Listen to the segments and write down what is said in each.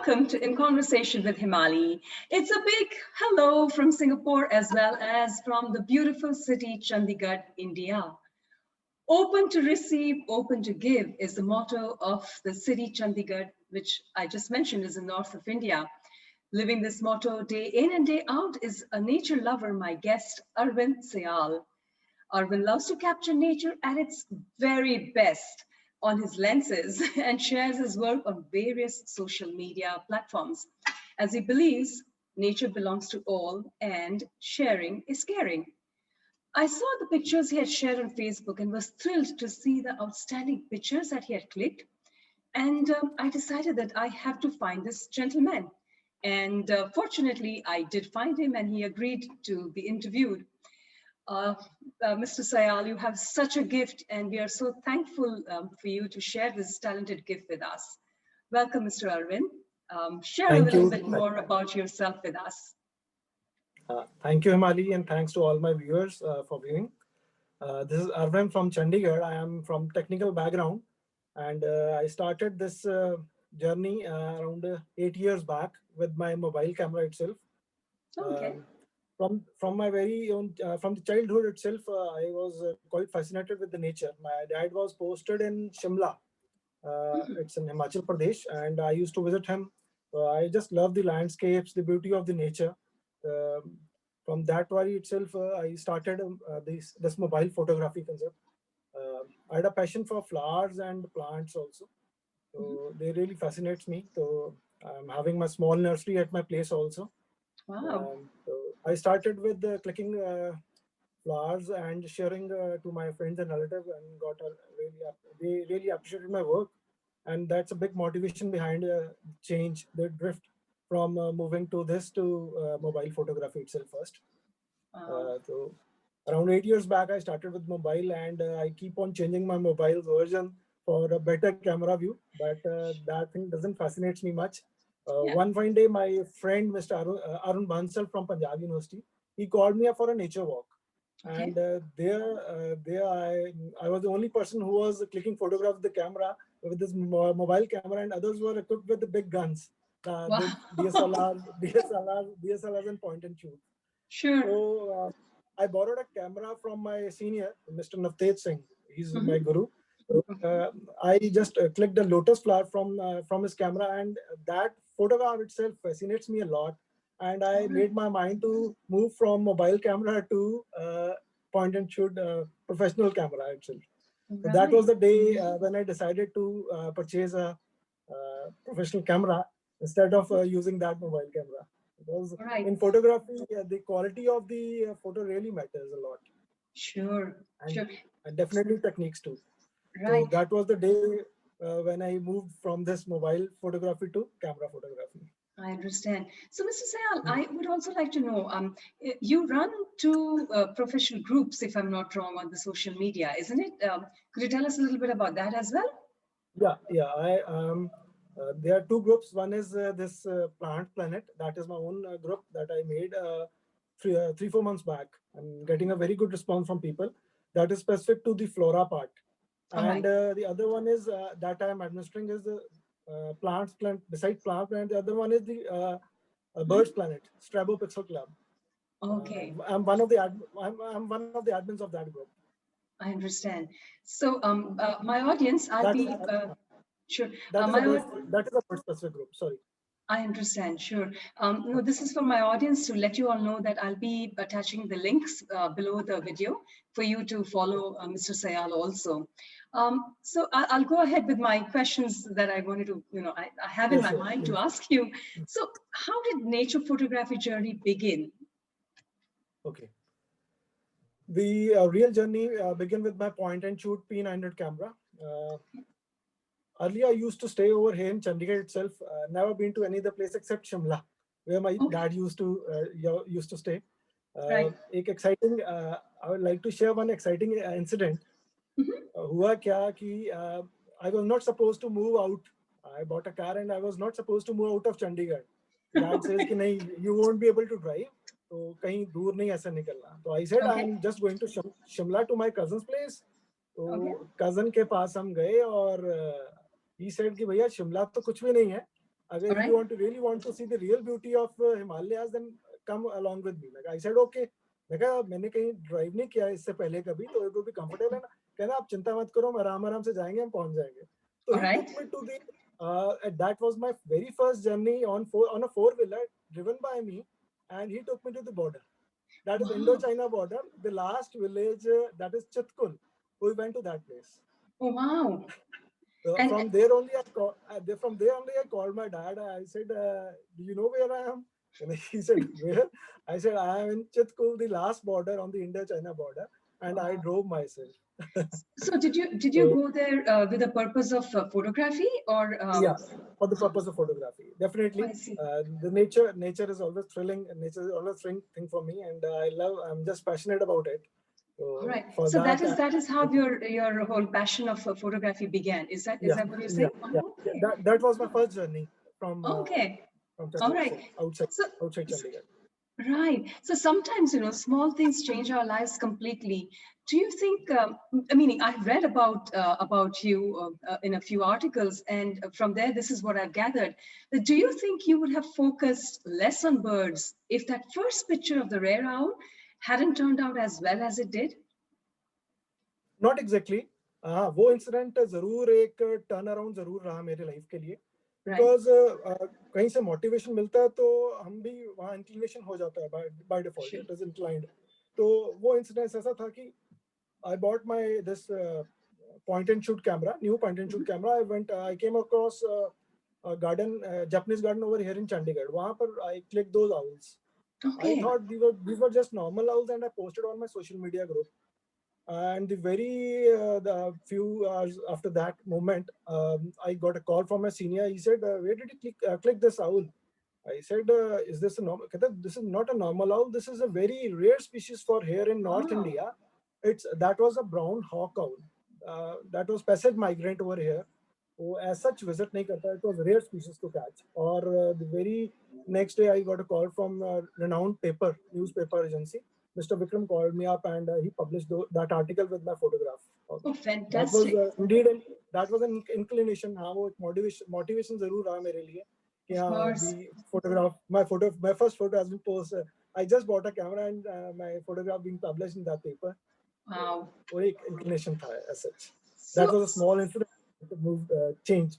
welcome to In Conversation with Himali. It's a big hello from Singapore as well as from the beautiful city Chandigarh, India. Open to receive, open to give is the motto of the city Chandigarh, which I just mentioned is in north of India. Living this motto day in and day out is a nature lover, my guest, Arvind Sayal. Arvind loves to capture nature at its very best on his lenses and shares his work on various social media platforms, as he believes nature belongs to all and sharing is caring. I saw the pictures he had shared on Facebook and was thrilled to see the outstanding pictures that he had clicked. And I decided that I have to find this gentleman. And fortunately, I did find him and he agreed to be interviewed. Mr. Sayal, you have such a gift, and we are so thankful for you to share this talented gift with us. Welcome, Mr. Arvind. Share a little bit more about yourself with us. Thank you, Himali, and thanks to all my viewers for viewing. This is Arvind from Chandigarh. I am from technical background, and I started this journey around 8 years back with my mobile camera itself. Okay. From my very own from the childhood itself, I was quite fascinated with the nature. My dad was posted in Shimla. It's in Himachal Pradesh, and I used to visit him. I just love the landscapes, the beauty of the nature. From that worry itself, I started this mobile photography concept. I had a passion for flowers and plants also, so they really fascinates me. So I'm having my small nursery at my place also. Wow. So I started with clicking flowers and sharing to my friends and relatives, and they really appreciated my work, and that's a big motivation behind change, the drift from moving to mobile photography itself first. So around 8 years back, I started with mobile, and I keep on changing my mobile version for a better camera view, but that thing doesn't fascinate me much. One fine day, my friend, Mr. Arun Bansal from Punjab University, he called me up for a nature walk. Okay. And there I was the only person who was clicking photographs with the camera, with this mobile camera, and others were equipped with the big guns, Wow. the DSLRs and point and shoot. Sure. So I borrowed a camera from my senior, Mr. Navtej Singh. He's my guru. So, I just clicked a lotus flower from his camera, and that photograph itself fascinates me a lot. And I made my mind to move from mobile camera to point and shoot professional camera itself. So that was the day when I decided to purchase a professional camera instead of using that mobile camera. Because in photography, the quality of the photo really matters a lot. Sure. And definitely techniques too. Right. So that was the day when I moved from this mobile photography to camera photography. I understand. So, Mr. Sayal, I would also like to know, you run two professional groups, if I'm not wrong, on the social media, isn't it? Could you tell us a little bit about that as well? Yeah. There are two groups. One is this Plant Planet. That is my own group that I made 3-4 months back. I'm getting a very good response from people. That is specific to the flora part. And the other one is that I'm administering is the Plants Planet. Besides Plant Planet, the other one is the Birds Planet, Strabo Pixel Club. Okay. I'm one of the admins of that group. I understand. So my audience, I'll be sure. That is a bird specific group. Sorry. I understand. Sure. No, this is for my audience to let you all know that I'll be attaching the links below the video for you to follow Mr. Sayal also. So I'll go ahead with my questions that I wanted to, I have in my mind to ask you. So how did nature photography journey begin? Okay. The real journey began with my point and shoot P900 camera. Earlier, I used to stay over here in Chandigarh itself. Never been to any other place except Shimla, where my dad used to stay. Right. I would like to share one exciting incident. Hua kya ki I was not supposed to move out. I bought a car and I was not supposed to move out of Chandigarh. Dad says कि नहीं, you won't be able to drive. तो कहीं दूर नहीं ऐसा निकलना. So I said I'm just going to Shimla to my cousin's place. तो cousin के पास हम गए और he said कि भैया शिमला तो कुछ भी नहीं है. If All you right. want to really want to see the real beauty of Himalayas, then come along with me. Like I said, okay. देखा मैंने कहीं ड्राइव नहीं किया इससे पहले कभी, तो it will be comfortable है ना. कहना आप चिंता मत करो, हम आराम आराम से जाएंगे, हम पहुंच जाएंगे. So All he right. took me to the that was my very first journey on a four-wheeler driven by me, and he took me to the border. That is Wow. Indo-China border. The last village that is Chitkul. We went to that place. Oh, wow. And From there only, from there only, I called my dad. I said, "Do you know where I am?" And he said, "Where?" I said, "I am in Chitkul, the last border on the Indo-China border, and I wow. drove myself." So did you So go there with the purpose of photography or yeah, for the purpose of photography, definitely. I see. The nature is always thrilling. Nature is always thrilling thing for me, and I'm just passionate about it. All So right. for So that, that is how your whole passion of photography began. Is yeah, that what you're yeah, saying? yeah, Oh, yeah. okay. That was my first journey Okay. from All Chandigarh, right. so outside So, outside so Chandigarh. right. So sometimes, small things change our lives completely. Do you think, I mean, I've read about you in a few articles, and from there, this is what I've gathered. That do you think you would have focused less on birds if that first picture of the rare owl hadn't turned out as well as it did? Not exactly. वो incident जरूर एक turn around जरूर रहा मेरे life के लिए, Right. Because कहीं से मोटिवेशन मिलता है तो हम भी वहाँ इंक्लिनेशन हो जाता है by default, Sure. It is inclined. तो वो इंसिडेंट ऐसा था कि I bought this point and shoot camera, new point and shoot Mhm. camera. I came across a garden, Japanese garden over here in Chandigarh. वहाँ पर I clicked those owls. I Okay. thought these were just normal owls, and I posted on my social media group. And the few hours after that moment, I got a call from my senior. He said, "Where did you click this owl?" I said, "Is this a normal? This is not a normal owl. This is a very rare species for here in North Wow. India. That was a brown hawk owl. That was passage migrant over here. वो as such visit नहीं करता. It was a rare species to catch. Or the very next day, I got a call from a renowned newspaper agency. Mr. Vikram called me up, and he published that article with my photograph. Oh, That was fantastic. indeed that was an inclination. हाँ, वो motivation जरूर रहा मेरे लिए कि Of हाँ, course. the photograph, my first photo has been posted. I just bought a camera, and my photograph being published in that paper. Wow. वो एक inclination था as such. That So, was a small incident that moved, changed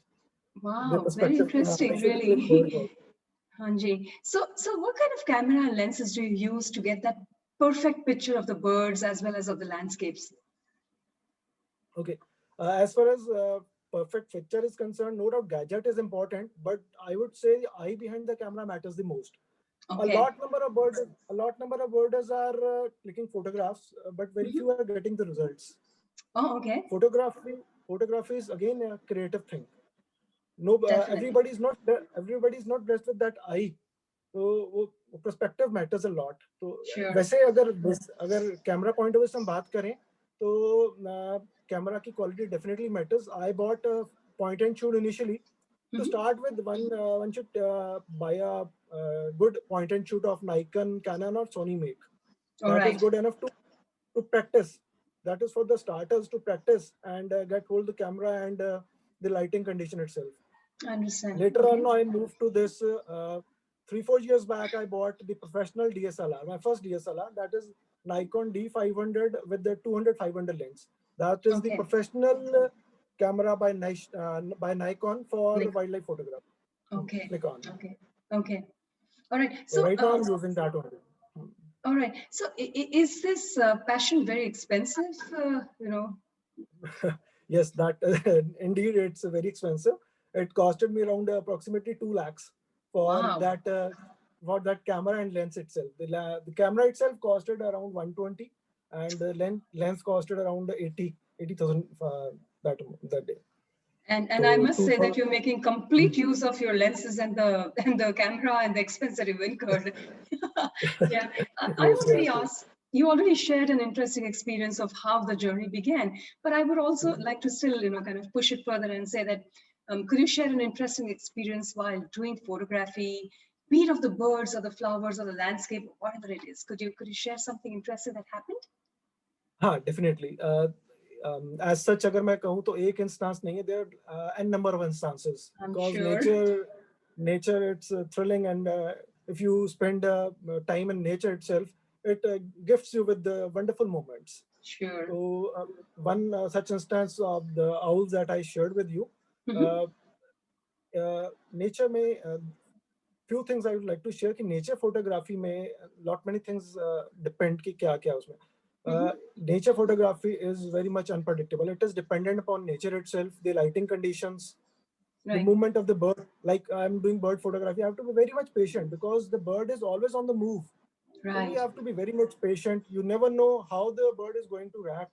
the wow, very perspective. interesting, I should click birds really. also. Hanji. So what kind of camera and lenses do you use to get that perfect picture of the birds as well as of the landscapes? Okay. As far as perfect picture is concerned, no doubt gadget is important, but I would say the eye behind the camera matters the most. Okay. A lot number of birders are clicking photographs, but very Mhm. few are getting the results. Oh, okay. Photography is again a creative thing. No, Definitely. everybody is not blessed with that eye. तो वो perspective matters a lot. तो Sure. वैसे अगर camera point of view से हम बात करें तो कैमरा की quality definitely matters. I bought point and shoot initially. To Mhm. start with, one should buy a good point and shoot of Nikon, Canon, or Sony make. All That is right. good enough to practice. That is for the starters to practice and get hold the camera and the lighting condition itself. I understand. Later Okay. on, I moved to this 3-4 years back. I bought the professional DSLR, my first DSLR, that is Nikon D500 with the 200-500 lens. That is the Okay. professional camera by Nikon for Like, wildlife photography. okay. Nikon. Okay. Okay. All right. So So, right now I'm using that only. all right. So, is this passion very expensive? Yes, that indeed it's very expensive. It costed me around approximately 2 lakhs Wow. for that camera and lens itself. The camera itself costed around 120, and the lens costed around 80,000 that day. And I So must say that you're making complete use of your lenses and the camera and the expense that you've incurred. Yeah, I yes, already yes. asked. You already shared an interesting experience of how the journey began, but I would also like to still, kind of push it further and say that could you share an interesting experience while doing photography, be it of the birds or the flowers or the landscape, whatever it is? Could you share something interesting that happened? हाँ, definitely. As such, अगर मैं कहूँ तो एक instance नहीं है. There are n number of instances I'm because sure. nature, it's thrilling, and if you spend time in nature itself, it gifts you with the wonderful moments. Sure. So one such instance of the owls that I shared with you, Mhm. uh, nature may few things I would like to share कि nature photography में lot many things depend कि क्या क्या उसमें. Mhm. Nature photography is very much unpredictable. It is dependent upon nature itself, the lighting conditions, the Right. movement of the bird. Like I'm doing bird photography, I have to be very much patient because the bird is always on the move. So we Right. have to be very much patient. You never know how the bird is going to react.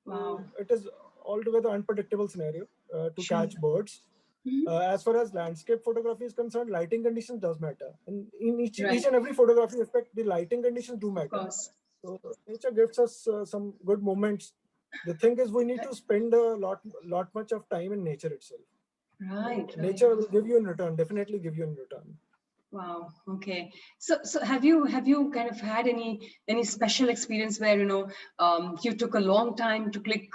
So Wow. it is altogether unpredictable scenario to Sure. catch birds. Mhm. As far as landscape photography is concerned, lighting conditions does matter. And in each Right. and every photography aspect, the lighting conditions do Of matter. course. So nature gives us some good moments. The thing is, we need Right. to spend a lot much of time in nature itself. Right. So Right. nature will give you in return, definitely give you in return. Wow. Okay. So have you kind of had any special experience where you took a long time to click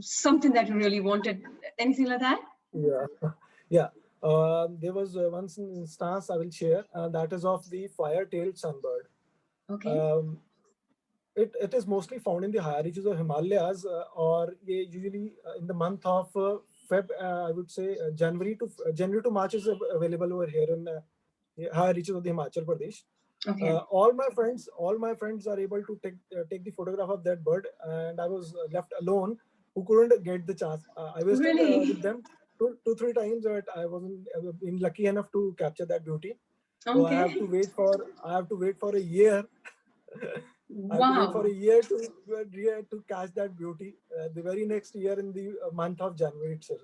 something that you really wanted? Anything like that? Yeah, yeah. There was once an instance I will share, that is of the fire-tailed sunbird. Okay. Um, it is mostly found in the higher reaches of Himalayas, or usually in the month of Feb. I would say January to March is available over here in higher reaches of the Himachal Pradesh. Okay. All my friends are able to take the photograph of that bird, and I was left alone, who couldn't get the chance. I visited with Really? them two, 3 times, but I wasn't been lucky enough to capture that beauty. So Okay. I have to wait for a year. I have to wait for a Wow. year to catch that beauty. The very next year in the month of January itself.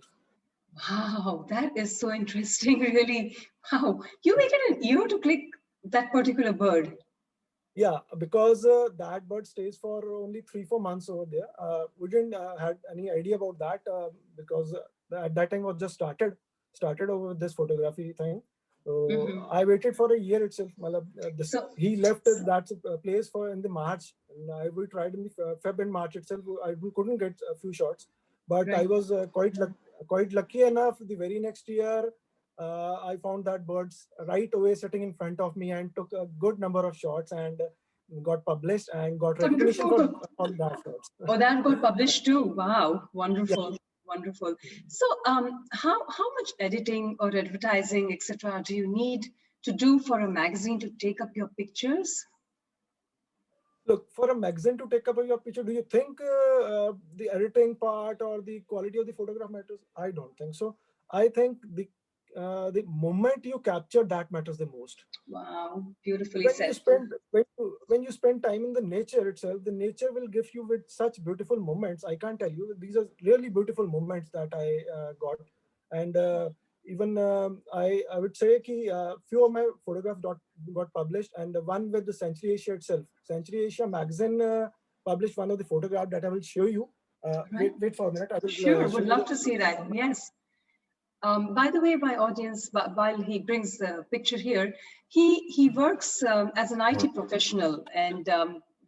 Wow. That is so interesting. Really. Wow. You waited an year to click that particular bird. Yeah, because that bird stays for only 3 4 months over there. We didn't had any idea about that because at that time was just started over this photography thing. So Hmm. I waited for a year itself. Malab, this So he left that place for in the March, and we tried in the Feb and March itself. We couldn't get a few shots, but I right. was quite lucky enough. The very next year, I found that birds right away sitting in front of me and took a good number of shots and got published and got recognition Wonderful. for that shots. Oh, that got published too. Wow, Yeah. wonderful, wonderful. So, how much editing or advertising, etc., do you need to do for a magazine to take up your pictures? Look, for a magazine to take up your picture, do you think the editing part or the quality of the photograph matters? I don't think so. I think the moment you capture that matters the most. Wow, beautifully When you said. spend when you spend time in the nature itself, the nature will give you with such beautiful moments. I can't tell you, these are really beautiful moments that I got. And even I would say ki, few of my photographs got published, and the one with the Century Asia itself, Century Asia magazine published one of the photograph that I will show you. Right? Wait for a minute, I will Sure, show would you love the. to see that. Yes. By the way, my audience, while he brings the picture here, he works as an IT professional, and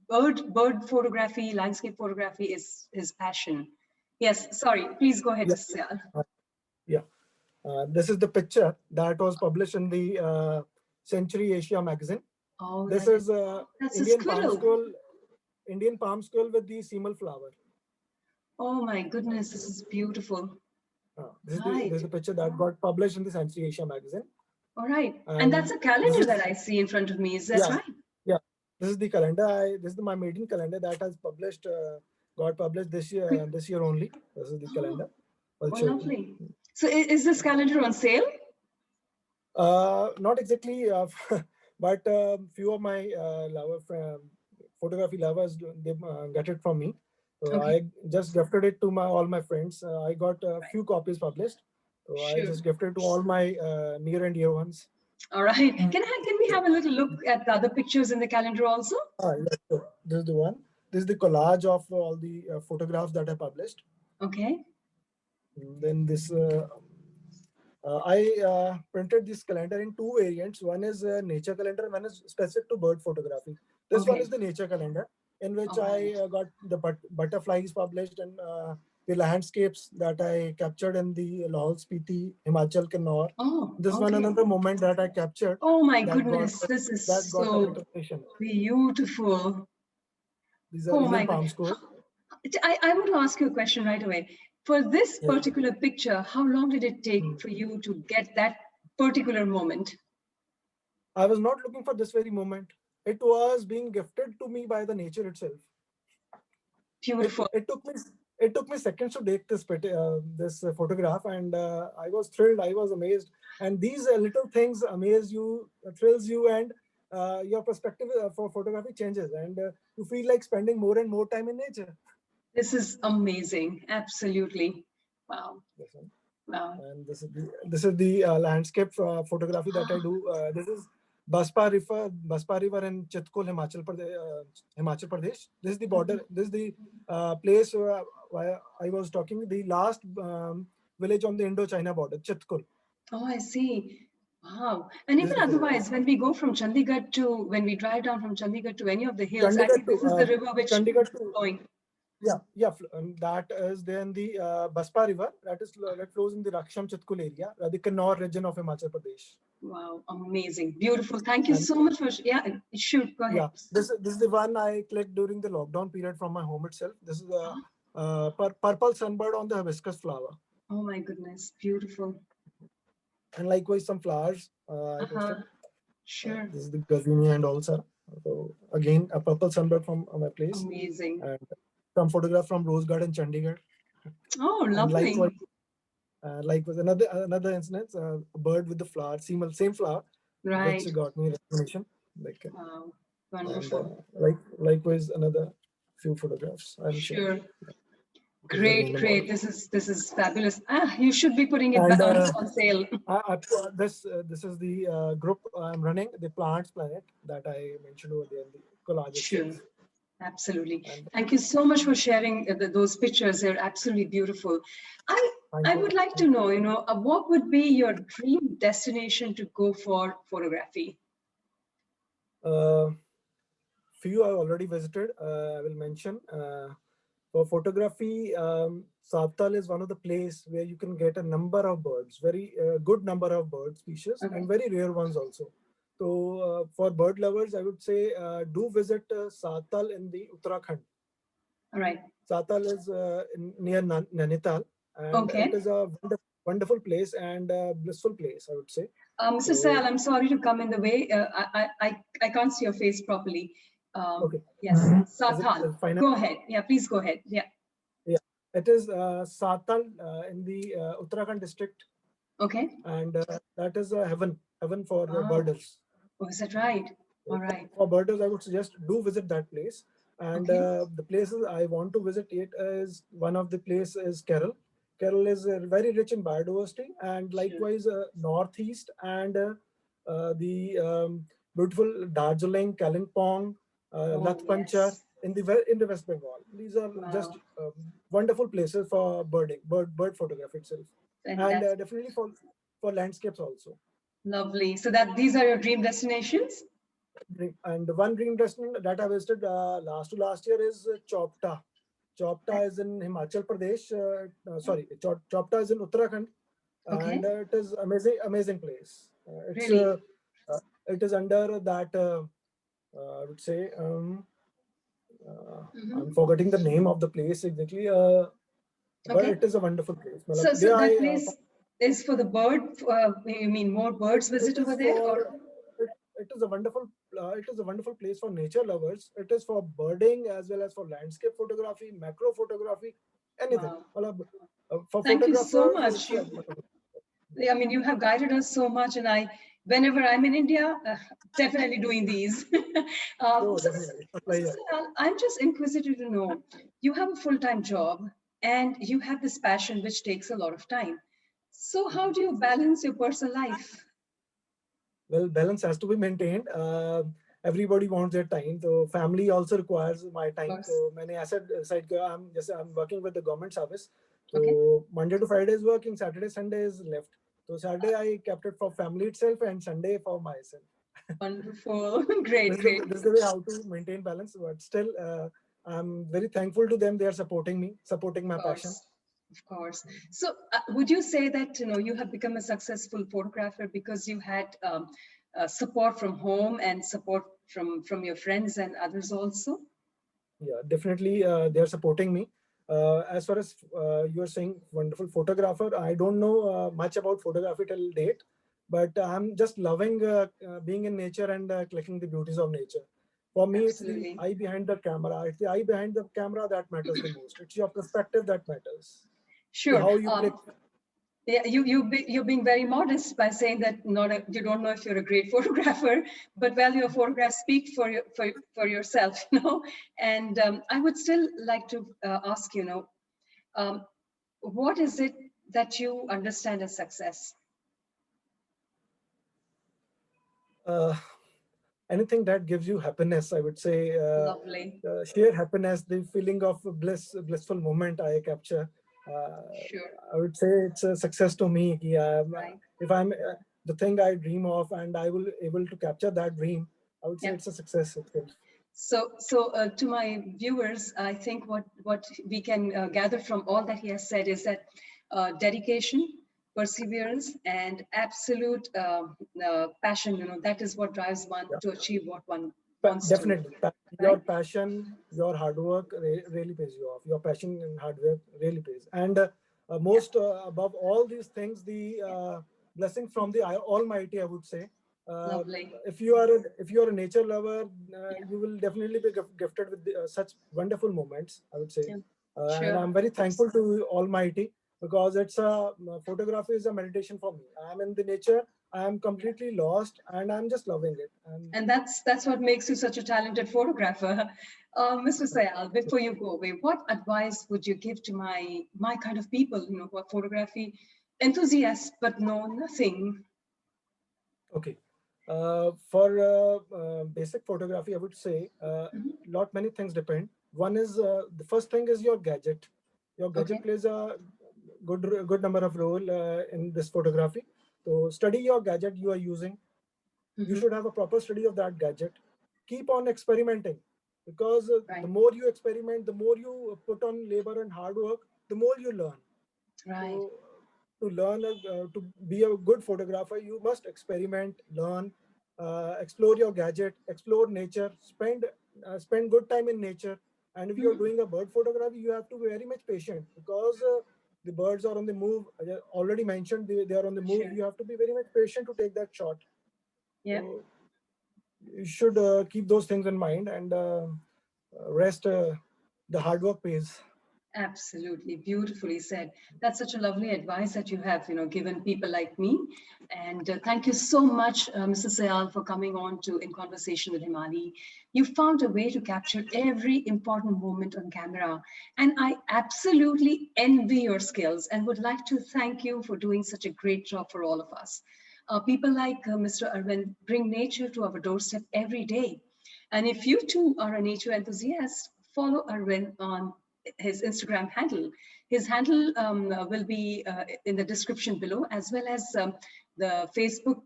bird photography, landscape photography is his passion. Yes, sorry, please go ahead, Yeah, Mr. Syal. yeah. This is the picture that was published in the Century Asia magazine. Oh, This is that's a Indian palm squirrel. skull, Indian palm skull with the seamal flower. Oh my goodness, this is beautiful. This is Right. the picture that got published in the Century Asia magazine, All right. And that's and a this calendar is that I see in front of me. Is that yeah right? yeah this is the calendar. This is my maiden calendar that has published got published this year only. This is the Oh, calendar. I'll oh, show you. lovely. So is this calendar on sale? Not exactly, but few of my photography lovers they get it from me. So Okay, I just gifted it to my all my friends. I got a right. few copies published, so I Sure. just gifted to all my near and dear ones. All right. Can we have a little look at the other pictures in the calendar also? Yes, so this is the one. This is the collage of all the photographs that I published. Okay. Then this I printed this calendar in two variants. One is nature calendar, one is specific to bird photography. This one Okay. is the nature calendar, in which All right. I got the butterflies published and the landscapes that I captured in the Lahaul Spiti, Himachal Kinnaur. Oh, This one okay. another moment that I captured Oh my that got goodness, this that is got a so recognition. beautiful. These are Oh Indian my palm God. scores. I want to ask you a question right away. For this Yeah. particular picture, how long did it take Hmm. for you to get that particular moment? I was not looking for this very moment. It was being gifted to me by the nature itself. Beautiful. It took me seconds to take this photograph, and I was thrilled. I was amazed, and these little things amaze you, thrills you, and your perspective for photography changes, and you feel like spending more and more time in nature. This is amazing. Absolutely. Wow. Yes, sir. Wow. And this is the landscape photography that I do. This is Baspa River in Chitkul, Himachal Pradesh. This is the border. This is the place where I was talking. The last village on the Indo-China border, Chitkul. Oh, I see. Wow. And This even is the otherwise, photograph. when we go from Chandigarh to, when we drive down from Chandigarh to any of the hills, I Chandigarh think to this is the river which is Chandigarh to flowing. that is then the Baspa River that flows in the Raksham Chitkul area, the Kinnaur region of Himachal Pradesh. Wow, amazing, beautiful. Thank you And so much for, yeah, shoot, go ahead. yeah, this is the one I clicked during the lockdown period from my home itself. This is a purple sunbird on the hibiscus flower. Oh my goodness, beautiful. And likewise some flowers I posted. Sure. This is the gazini and also. So again, a purple sunbird from my place. Amazing. And some photograph from Rose Garden, Chandigarh. Oh, And lovely. likewise another instance, a bird with the flower, same flower, Right. which got me recognition. Wow, And wonderful. likewise another few photographs I'll share. Sure. Great, great. This is fabulous. You should be putting it And on sale. this is the group I'm running, the Plants Planet, that I mentioned over there in the collage Sure. itself. Absolutely. And thank you so much for sharing those pictures. They're absolutely beautiful. I would like to know, what would be your dream destination to go for photography? Few I already visited. I will mention. For photography, Saptal is one of the place where you can get a number of birds, very good number of bird species, Okay. and very rare ones also. So for bird lovers, I would say do visit Saptal in the Uttarakhand. All right. Saptal is near Nainital, and it is a wonderful place and a blissful place, I would say. Mr. Sal, I'm sorry to come in the way. I can't see your face properly. Okay. Yes, Saptal. Fine. Go ahead. Yeah, please go ahead. Yeah. Yeah, it is Saptal in the Uttarakhand district. Okay. And that is a heaven for birders. Oh, is that right? All right. For birders, I would suggest do visit that place. And the places I want to visit it is one of the places is Kerala. Kerala is very rich in biodiversity, and likewise northeast and the beautiful Darjeeling, Kalimpong, Lathpanchar in the West Bengal. These are just wonderful places for bird photography itself, and definitely for landscapes also. Lovely. So these are your dream destinations? And one dream destination that I visited last year is Chopta. Chopta is in Himachal Pradesh. Sorry, Chopta is in Uttarakhand, and it is amazing place. It's really? It is under that I would say I'm forgetting the name of the place exactly. But it is a wonderful place. So that place is for the bird. You mean more birds visit over there, or? It is a wonderful place for nature lovers. It is for birding as well as for landscape photography, macro photography, anything. Wow. For Thank you so much. I mean, you have guided us so much, and whenever I'm in India, definitely doing these. I'm just inquisitive to know, you have a full-time job and you have this passion which takes a lot of time. So how do you balance your personal life? Well, balance has to be maintained. Everybody wants their time. So family also requires my time. So many asset side, I'm working with the government service. So Monday to Friday is working, Saturday, Sunday is left. So Saturday I kept it for family itself and Sunday for myself. Wonderful. Great. This is the way how to maintain balance. But still, I'm very thankful to them. They are supporting me, supporting my passion. Of course. So would you say that, you have become a successful photographer because you had support from home and support from your friends and others also? Yeah, definitely they are supporting me. As far as you are saying, wonderful photographer, I don't know much about photography till date, but I'm just loving being in nature and clicking the beauties of nature. For me, it's the Absolutely. eye behind the camera. It's the eye behind the camera that matters the most. It's your perspective that matters. Sure. How you click. Yeah, you're being very modest by saying that you don't know if you're a great photographer, but well, your photographs speak for yourself, And I would still like to ask, um, what is it that you understand as success? Uh, Anything that gives you happiness, I would say. Lovely. Sheer happiness, the feeling of blissful moment I capture. uh, Sure. I would say it's a success to me. Yeah, Right. if I'm the thing I dream of and I will able to capture that dream, I would say Yeah. it's a success itself. So to my viewers, I think what we can gather from all that he has said is that dedication, perseverance, and absolute passion, that is what drives one Yeah, to achieve what one wants to, definitely. Your right? passion, your hard work really pays you off. Your passion and hard work really pays. And most above all these things, the blessing from the Almighty, I would say. Uh, Lovely. if you are a nature lover, Yeah. you will definitely be gifted with such wonderful moments, I would say. Yeah. And Sure. I'm very thankful to Almighty because it's a photography is a meditation for me. I'm in the nature. I am completely lost, and I'm just loving it. And And that's what makes you such a talented photographer. Mr. Sayal, before you go away, what advice would you give to my kind of people, who are photography enthusiasts but know nothing? okay. For basic photography, I would say Mhm. lot many things depend. One is the first thing is your gadget. Your gadget Okay. plays a good number of role in this photography. So study your gadget you are using. You Mhm. should have a proper study of that gadget. Keep on experimenting because the Right. more you experiment, the more you put on labor and hard work, the more you learn. Right. So to learn to be a good photographer, you must experiment, learn, explore your gadget, explore nature, spend good time in nature. And if you're Mhm. doing a bird photography, you have to be very much patient because the birds are on the move. I already mentioned they are on the move. Sure. You have to be very much patient to take that shot. Yep. So you should keep those things in mind and rest. The hard work pays. Absolutely, beautifully said. That's such a lovely advice that you have, given people like me. And thank you so much, Mr. Sayal, for coming on to In Conversation with Himali. You found a way to capture every important moment on camera, and I absolutely envy your skills and would like to thank you for doing such a great job for all of us. People like Mr. Arvind bring nature to our doorstep every day. And if you too are a nature enthusiast, follow Arvind on his Instagram handle. His handle will be in the description below, as well as the Facebook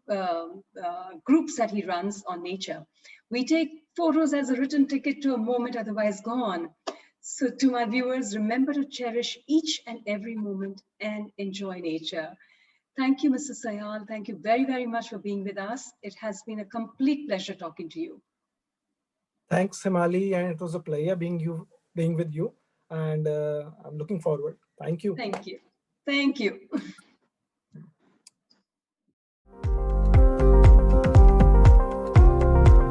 groups that he runs on nature. We take photos as a written ticket to a moment otherwise gone. So to my viewers, remember to cherish each and every moment and enjoy nature. Thank you, Mr. Sayal. Thank you very, very much for being with us. It has been a complete pleasure talking to you. Thanks, Himali, and it was a pleasure being with you, and I'm looking forward. Thank you. Thank you. Thank you.